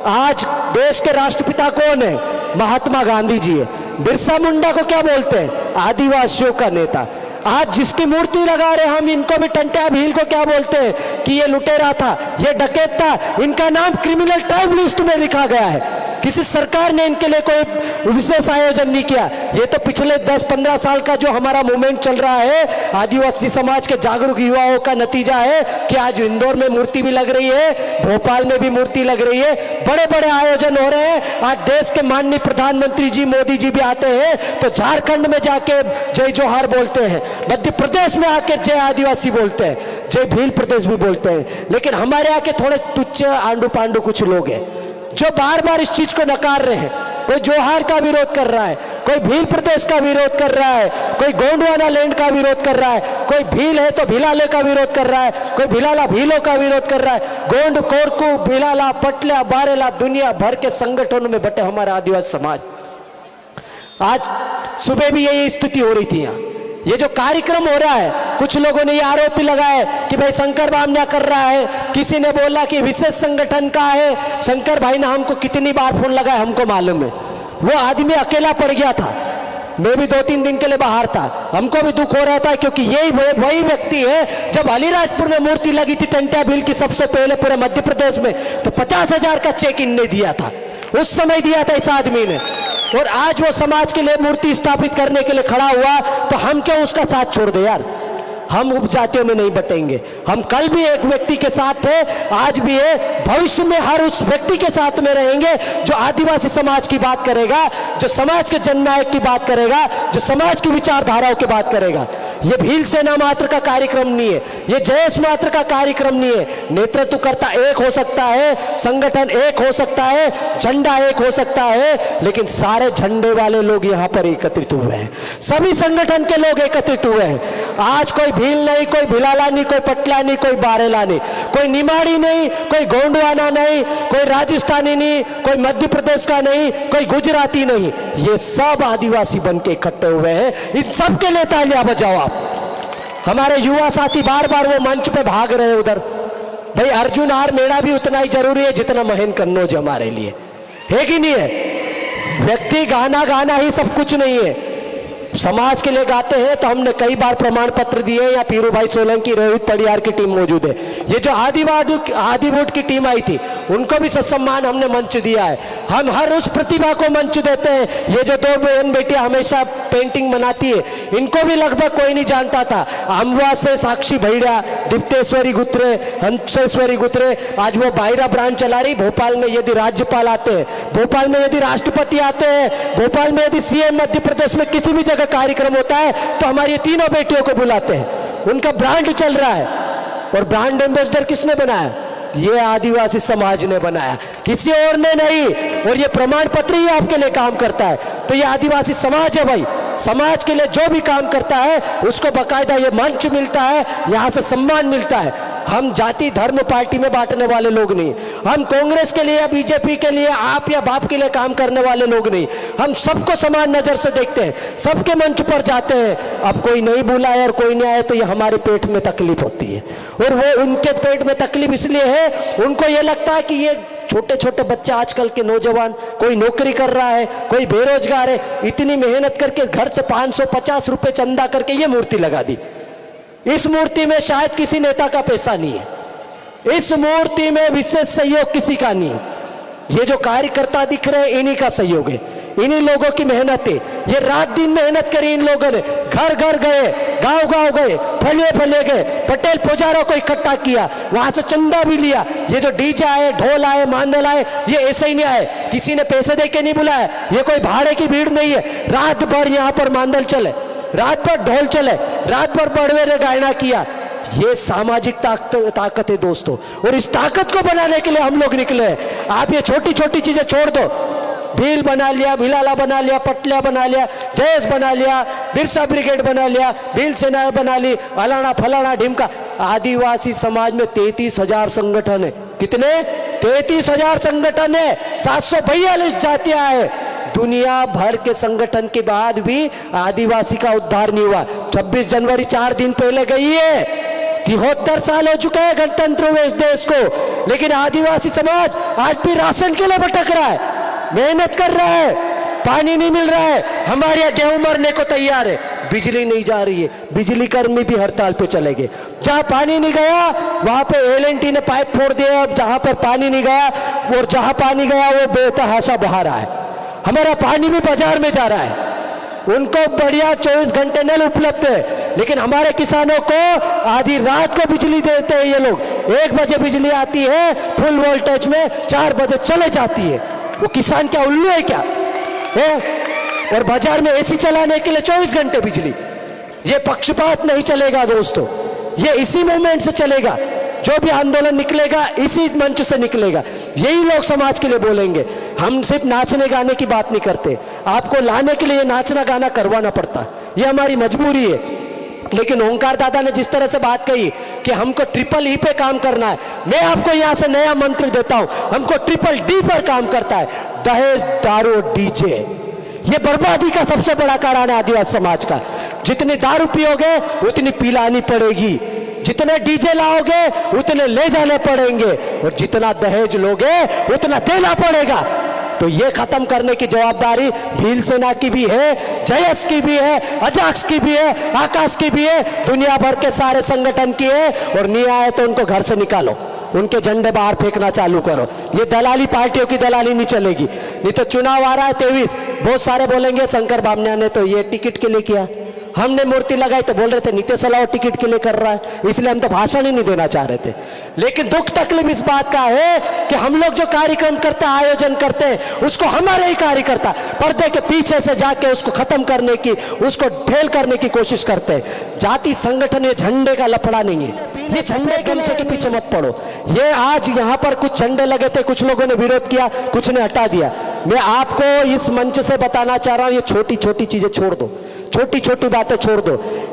आज देश के राष्ट्रपिता कौन है? महात्मा गांधी जी है। बिरसा मुंडा को क्या बोलते हैं? आदिवासियों का नेता। आज जिसकी मूर्ति लगा रहे हम, इनको भी टंट्या भील को क्या बोलते हैं कि ये लुटेरा था, ये डकैत था। इनका नाम क्रिमिनल टाइप लिस्ट में लिखा गया है। किसी सरकार ने इनके लिए कोई विशेष आयोजन नहीं किया। ये तो पिछले 10-15 साल का जो हमारा मूवमेंट चल रहा है, आदिवासी समाज के जागरूक युवाओं का नतीजा है कि आज इंदौर में मूर्ति भी लग रही है, भोपाल में भी मूर्ति लग रही है, बड़े बड़े आयोजन हो रहे हैं। आज देश के माननीय प्रधानमंत्री जी मोदी जी भी आते हैं तो झारखंड में जाके जय जोहार बोलते हैं, मध्य प्रदेश में आके जय आदिवासी बोलते हैं, जय भील प्रदेश भी बोलते हैं। लेकिन हमारे यहाँ के थोड़े तुच्छ आंडू पांडू कुछ लोग हैं जो बार बार इस चीज को नकार रहे हैं। कोई जोहार का विरोध कर रहा है, कोई भील प्रदेश का विरोध कर रहा है, कोई गोंडवाना लैंड का विरोध कर रहा है, कोई भील है तो भिलाले का विरोध कर रहा है, कोई भिलाला भीलों का विरोध कर रहा है। गोंड, कोरकू, भिलाला, पटला, बारेला, दुनिया भर के संगठनों में बटे हमारा आदिवासी समाज। आज सुबह भी यही स्थिति हो रही थी। यहाँ ये जो कार्यक्रम हो रहा है, कुछ लोगों ने ये आरोप लगाया है कि भाई शंकर बामनिया कर रहा है। किसी ने बोला कि विशेष संगठन का है। शंकर भाई ने हमको कितनी बार फोन लगाया हमको मालूम है। वो आदमी अकेला पड़ गया था, मैं भी 2-3 दिन के लिए बाहर था, हमको भी दुख हो रहा था क्योंकि यही वही व्यक्ति है जब अलीराजपुर में मूर्ति लगी थी टंट्या भील की सबसे पहले पूरे मध्य प्रदेश में, तो 50,000 का चेक इनने दिया था, उस समय दिया था इस आदमी ने। और आज वो समाज के लिए मूर्ति स्थापित करने के लिए खड़ा हुआ, तो हम क्यों उसका साथ छोड़ दे यार? हम उपजातियों में नहीं बटेंगे। हम कल भी एक व्यक्ति के साथ थे, आज भी है, भविष्य में हर उस व्यक्ति के साथ में रहेंगे जो आदिवासी समाज की बात करेगा, जो समाज के जननायक की बात करेगा, जो समाज की विचारधाराओं की बात करेगा। ये भील सेना मात्र का कार्यक्रम नहीं है, ये जयेश मात्र का कार्यक्रम नहीं है। नेतृत्व करता एक हो सकता है, संगठन एक हो सकता है, झंडा एक हो सकता है, लेकिन सारे झंडे वाले लोग यहाँ पर एकत्रित हुए हैं, सभी संगठन के लोग एकत्रित हुए हैं। आज कोई भील नहीं, कोई भिलाला नहीं, कोई पटला नहीं, कोई बारेला नहीं, कोई निमाड़ी नहीं, कोई गोंडवाना नहीं, कोई राजस्थानी नहीं, कोई मध्य प्रदेश का नहीं, कोई गुजराती नहीं, ये सब आदिवासी बन के इकट्ठे हुए हैं। इन सब के लिए तालियां बजाओ आप। हमारे युवा साथी बार बार वो मंच पे भाग रहे हैं उधर। भाई अर्जुन हार मेला भी उतना ही जरूरी है जितना महेन कन्नौज हमारे लिए, है कि नहीं है? व्यक्ति गाना गाना ही सब कुछ नहीं है, समाज के लिए गाते हैं। तो हमने कई बार प्रमाण पत्र दिए, या पीरू भाई सोलंकी, रोहित पडियार की टीम मौजूद है। ये जो आदिवुड की टीम आई थी, उनको भी सत्सम्मान हमने मंच दिया है। हम हर उस प्रतिभा को मंच देते हैं। ये जो 2 बहन बेटियां हमेशा पेंटिंग बनाती है, इनको भी लगभग कोई नहीं जानता था। अमवा से साक्षी भैया, दीप्तेश्वरी गुत्रे, हंसेश्वरी गुत्रे, आज वो बायरा ब्रांड चला रही। भोपाल में यदि राज्यपाल आते हैं, भोपाल में यदि राष्ट्रपति आते हैं, भोपाल में यदि सीएम मध्य प्रदेश में किसी भी जगह कार्यक्रम होता है, तो हमारी तीनों बेटियों को बुलाते हैं। उनका ब्रांड चल रहा है। और ब्रांड एम्बेसडर किसने बनाया? ये आदिवासी समाज ने बनाया, किसी और ने नहीं। और ये प्रमाण पत्र ही आपके लिए काम करता है। तो ये आदिवासी समाज है भाई। समाज के लिए जो भी काम करता है उसको बकायदा ये मंच मिलता है, यहाँ से सम्मान मिलता है। हम जाति धर्म पार्टी में बांटने वाले लोग नहीं, हम कांग्रेस के लिए या बीजेपी के लिए, आप या बाप के लिए काम करने वाले लोग नहीं। हम सबको समान नजर से देखते हैं, सबके मंच पर जाते हैं। अब कोई नहीं बुलाए और कोई नहीं आए तो ये हमारे पेट में तकलीफ होती है। और वो उनके पेट में तकलीफ इसलिए है, उनको ये लगता है कि ये छोटे छोटे बच्चे, आजकल के नौजवान, कोई नौकरी कर रहा है, कोई बेरोजगार है, इतनी मेहनत करके घर से 550 रुपए चंदा करके ये मूर्ति लगा दी। इस मूर्ति में शायद किसी नेता का पैसा नहीं है, इस मूर्ति में विशेष सहयोग किसी का नहीं है। ये जो कार्यकर्ता दिख रहे हैं, इन्हीं का सहयोग है, इन्हीं लोगों की मेहनत है। ये रात दिन मेहनत करी इन लोगों ने, घर घर गए, गांव गांव गए, फले फले गए, पटेल पुजारों को इकट्ठा किया, वहां से चंदा भी लिया। ये जो डीजे आए, ढोल आए, मांदल आए, ये ऐसे ही नहीं आए, किसी ने पैसे दे के नहीं बुलाया। ये कोई भाड़े की भीड़ नहीं है। रात भर यहाँ पर मांदल चले, रात भर ढोल चले, रात भर बड़वे ने गायना किया। ये सामाजिक ताकत है दोस्तों, और इस ताकत को बनाने के लिए हम लोग निकले हैं। आप ये छोटी छोटी चीजें छोड़ दो। भील बना लिया, भिलाला बना लिया, पटला बना लिया, जयेश बना लिया, बिरसा ब्रिगेड बना लिया, भील सेना बना ली, फलाना फलाना ढिमका। आदिवासी समाज में 33,000 संगठन है। कितने? 33,000 संगठन है, 742 जातियां है। दुनिया भर के संगठन के बाद भी आदिवासी का उद्धार नहीं हुआ। 26 जनवरी 4 दिन पहले गई है, 73 साल हो चुके हैं गणतंत्र हुए इस देश को, लेकिन आदिवासी समाज आज भी राशन के लिए भटक रहा है, मेहनत कर रहा है, पानी नहीं मिल रहा है, हमारे यहाँ गेहूं मरने को तैयार है, बिजली नहीं जा रही है, बिजली कर्मी भी हड़ताल पे चले गए। जहां पानी नहीं गया वहां पे एल&टी ने पाइप फोड़ दिया, अब जहां पर पानी नहीं गया और जहां पानी गया वो बेतहाशा बहा रहा है। हमारा पानी भी बाजार में जा रहा है, उनको बढ़िया 24 घंटे नल उपलब्ध है, लेकिन हमारे किसानों को आधी रात को बिजली देते हैं ये लोग। 1 बजे बिजली आती है फुल वोल्टेज में, 4 बजे चले जाती है। वो किसान क्या उल्लू है क्या है? और बाजार में एसी चलाने के लिए 24 घंटे बिजली। ये पक्षपात नहीं चलेगा दोस्तों, ये इसी मूवमेंट से चलेगा। जो भी आंदोलन निकलेगा इसी मंच से निकलेगा, यही लोग समाज के लिए बोलेंगे। हम सिर्फ नाचने गाने की बात नहीं करते, आपको लाने के लिए नाचना गाना करवाना पड़ता, ये हमारी मजबूरी है। लेकिन ओंकार दादा ने जिस तरह से बात कही कि हमको ट्रिपल ई पे काम करना है, मैं आपको यहां से नया मंत्र देता हूं, हमको ट्रिपल डी पर काम करता है। दहेज, दारू, डीजे, ये बर्बादी का सबसे बड़ा कारण है आदिवासी समाज का। जितनी दारू पियोगे उतनी पिलानी पड़ेगी, जितने डीजे लाओगे उतने ले जाने पड़ेंगे, और जितना दहेज लोगे उतना देना पड़ेगा। तो ये खत्म करने की जवाबदारी भील सेना की भी है, जयस की भी है, अजाक्स की भी है, आकाश की भी है, दुनिया भर के सारे संगठन की है। और नहीं आए तो उनको घर से निकालो, उनके झंडे बाहर फेंकना चालू करो। ये दलाली पार्टियों की दलाली नहीं चलेगी। नहीं तो चुनाव आ रहा है 23, बहुत सारे बोलेंगे शंकर बामनिया ने तो ये टिकट के लिए किया, हमने मूर्ति लगाई तो बोल रहे थे नीतीश अलावा टिकट के लिए कर रहा है, इसलिए हम तो भाषण ही नहीं देना चाह रहे थे। लेकिन दुख तकलीफ इस बात का है कि हम लोग जो कार्यक्रम करते हैं, आयोजन करते हैं, उसको हमारे ही कार्यकर्ता पर्दे के पीछे से जाके उसको खत्म करने की, उसको फेल करने की कोशिश करते हैं। जाति संगठन ये झंडे का लफड़ा नहीं है, ये झंडे गमछे के पीछे मत पड़ो। ये आज यहाँ पर कुछ झंडे लगे थे, कुछ लोगों ने विरोध किया, कुछ ने हटा दिया। मैं आपको इस मंच से बताना चाह रहा हूँ, ये छोटी छोटी चीजें छोड़ दो, छोटी छोटी बातें छोड़ दो।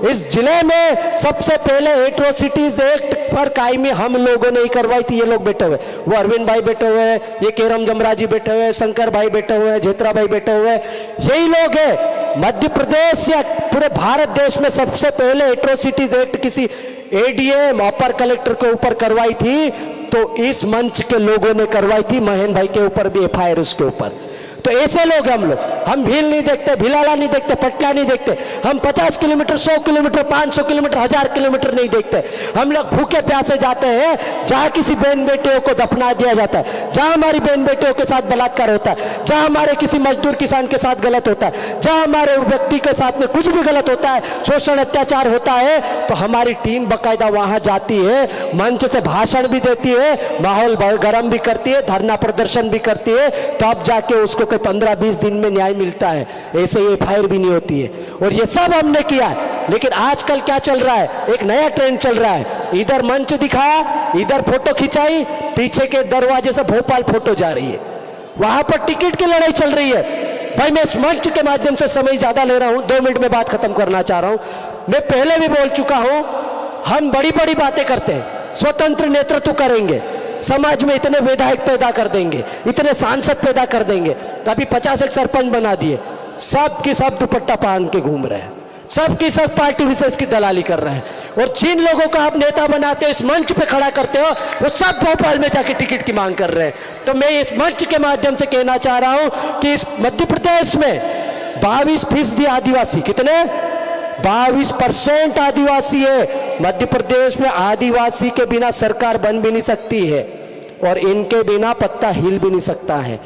इस जिले में सबसे पहले एट्रोसिटीज एक्ट पर कायमी हम लोगों ने ही करवाई थी। ये लोग बैठे हुए, वो अरविंद भाई बैठे हुए हैं, ये केरम जमराजी बैठे हुए हैं, शंकर भाई बैठे हुए हैं, जेत्रा भाई बैठे हुए हैं, यही लोग हैं। मध्य प्रदेश या पूरे भारत देश में सबसे पहले एट्रोसिटीज एक्ट किसी एडीएम अपर कलेक्टर के ऊपर करवाई थी तो इस मंच के लोगों ने करवाई थी। महेंद्र भाई के ऊपर भी एफआईआर उसके ऊपर। तो ऐसे लोग हम भील नहीं देखते, भिलाला नहीं देखते, पटना नहीं देखते, हम 50 किलोमीटर, 100 किलोमीटर, 500 किलोमीटर, 1000 किलोमीटर नहीं देखते। हम लोग भूखे प्यासे जाते हैं जहां किसी बहन बेटियों को दफना दिया जाता है, जहां हमारी बहन बेटियों के साथ बलात्कार होता है, जहां हमारे किसी मजदूर किसान के साथ गलत होता है, जहां हमारे व्यक्ति के साथ में कुछ भी गलत होता है, शोषण अत्याचार होता है, तो हमारी टीम बाकायदा वहां जाती है, मंच से भाषण भी देती है, माहौल गर्म भी करती है, धरना प्रदर्शन भी करती है, तब जाके उसको 15-20 दिन में न्याय मिलता है। ऐसे एफआईआर भी नहीं होती है, और ये सब हमने किया है। लेकिन आजकल क्या चल रहा है, एक नया ट्रेंड चल रहा है, इधर मंच दिखाया, इधर फोटो खिंचाई, पीछे के दरवाजे से भोपाल फोटो जा रही है, वहां पर टिकट की लड़ाई चल रही है। भाई मैं इस मंच के माध्यम से समय ज्यादा ले रहा हूं, 2 मिनट में बात खत्म करना चाह रहा हूं। मैं पहले भी बोल चुका हूं, हम बड़ी बड़ी बातें करते हैं, स्वतंत्र नेतृत्व करेंगे, समाज में इतने विधायक पैदा कर देंगे, इतने सांसद पैदा कर देंगे। अभी 50 एक सरपंच बना दिए, सब की सब दुपट्टा पहन के घूम रहे हैं, सब की सब पार्टी विशेष की दलाली कर रहे हैं। और जिन लोगों को आप नेता बनाते हो, इस मंच पे खड़ा करते हो, वो सब भोपाल में जाके टिकट की मांग कर रहे हैं। तो मैं इस मंच के माध्यम से कहना चाह रहा हूं कि इस मध्य प्रदेश में 22% आदिवासी, कितने 22% आदिवासी है। मध्य प्रदेश में आदिवासी के बिना सरकार बन भी नहीं सकती है, और इनके बिना पत्ता हिल भी नहीं सकता है।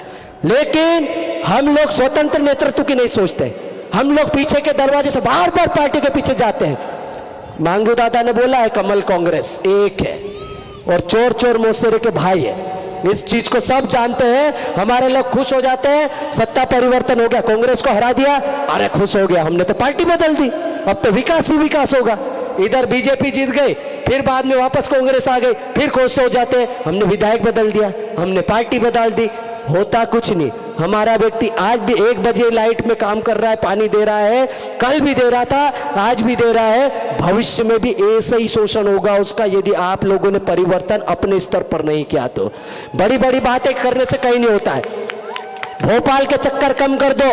लेकिन हम लोग स्वतंत्र नेतृत्व की नहीं सोचते, हम लोग पीछे के दरवाजे से बार बार पार्टी के पीछे जाते हैं। मांगू दादा ने बोला है कमल कांग्रेस एक है, और चोर चोर मौसेरे के भाई है। इस चीज को सब जानते हैं। हमारे लोग खुश हो जाते हैं, सत्ता परिवर्तन हो गया, कांग्रेस को हरा दिया, अरे खुश हो गया, हमने तो पार्टी बदल दी, अब तो विकास ही विकास होगा। इधर बीजेपी जीत गई, फिर बाद में वापस कांग्रेस आ गई, फिर खुश हो जाते हैं, हमने विधायक बदल दिया, हमने पार्टी बदल दी। होता कुछ नहीं। हमारा व्यक्ति आज भी 1 बजे लाइट में काम कर रहा है, पानी दे रहा है, कल भी दे रहा था, आज भी दे रहा है, भविष्य में भी ऐसे ही शोषण होगा उसका यदि आप लोगों ने परिवर्तन अपने स्तर पर नहीं किया तो। बड़ी बड़ी बातें करने से कहीं नहीं होता है। भोपाल के चक्कर कम कर दो,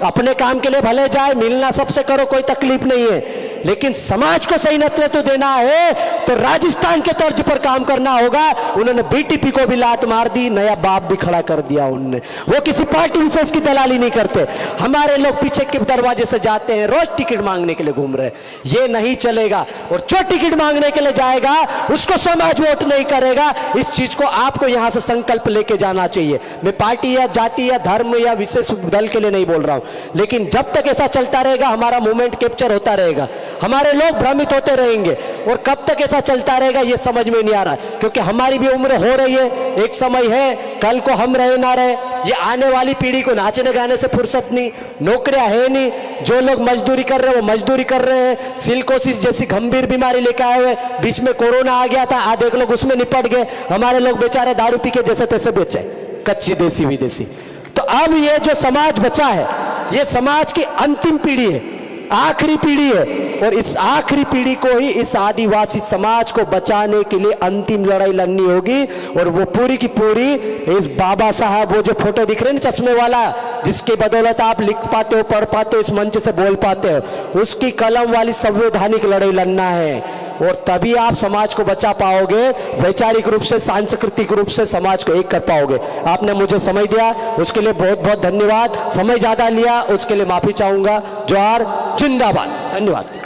अपने काम के लिए भले जाए, मिलना सबसे करो, कोई तकलीफ नहीं है। लेकिन समाज को सही नेतृत्व देना है तो राजस्थान के तर्ज पर काम करना होगा। उन्होंने बीटीपी को भी लात मार दी, नया बाप भी खड़ा कर दिया उनने। वो किसी पार्टी विशेष की दलाली नहीं करते। हमारे लोग पीछे के दरवाजे से जाते हैं, रोज टिकट मांगने के लिए घूम रहे, ये नहीं चलेगा। और जो टिकट मांगने के लिए जाएगा उसको समाज वोट नहीं करेगा। इस चीज को आपको यहां से संकल्प लेके जाना चाहिए। मैं पार्टी या जाति या धर्म या विशेष दल के लिए नहीं बोल रहा हूं, लेकिन जब तक ऐसा चलता रहेगा हमारा मूवमेंट कैप्चर होता रहेगा, हमारे लोग भ्रमित होते रहेंगे। और कब तक ऐसा चलता रहेगा ये समझ में नहीं आ रहा, क्योंकि हमारी भी उम्र हो रही है, एक समय है, कल को हम रहे ना रहे। ये आने वाली पीढ़ी को नाचने गाने से फुर्सत नहीं, नौकरियां है नहीं। जो लोग मजदूरी कर रहे हैं वो मजदूरी कर रहे हैं। सिलिकोसिस जैसी गंभीर बीमारी लेकर आए हुए, बीच में कोरोना आ गया था, आधे लोग उसमें निपट गए। हमारे लोग बेचारे दारू पी के जैसे तैसे बेचे, कच्ची देसी विदेशी। तो अब ये जो समाज बचा है ये समाज की अंतिम पीढ़ी है, आखिरी पीढ़ी है। और इस आखिरी पीढ़ी को ही इस आदिवासी समाज को बचाने के लिए अंतिम लड़ाई लड़नी होगी। और वो पूरी की पूरी इस बाबा साहब, वो जो फोटो दिख रहे हैं ना चश्मे वाला, जिसकी बदौलत आप लिख पाते हो, पढ़ पाते हो, इस मंच से बोल पाते हो, उसकी कलम वाली संवैधानिक लड़ाई लड़ना है। और तभी आप समाज को बचा पाओगे, वैचारिक रूप से, सांस्कृतिक रूप से समाज को एक कर पाओगे। आपने मुझे समय दिया उसके लिए बहुत बहुत धन्यवाद। समय ज्यादा लिया उसके लिए माफी चाहूंगा। जोहार, जिंदाबाद, धन्यवाद।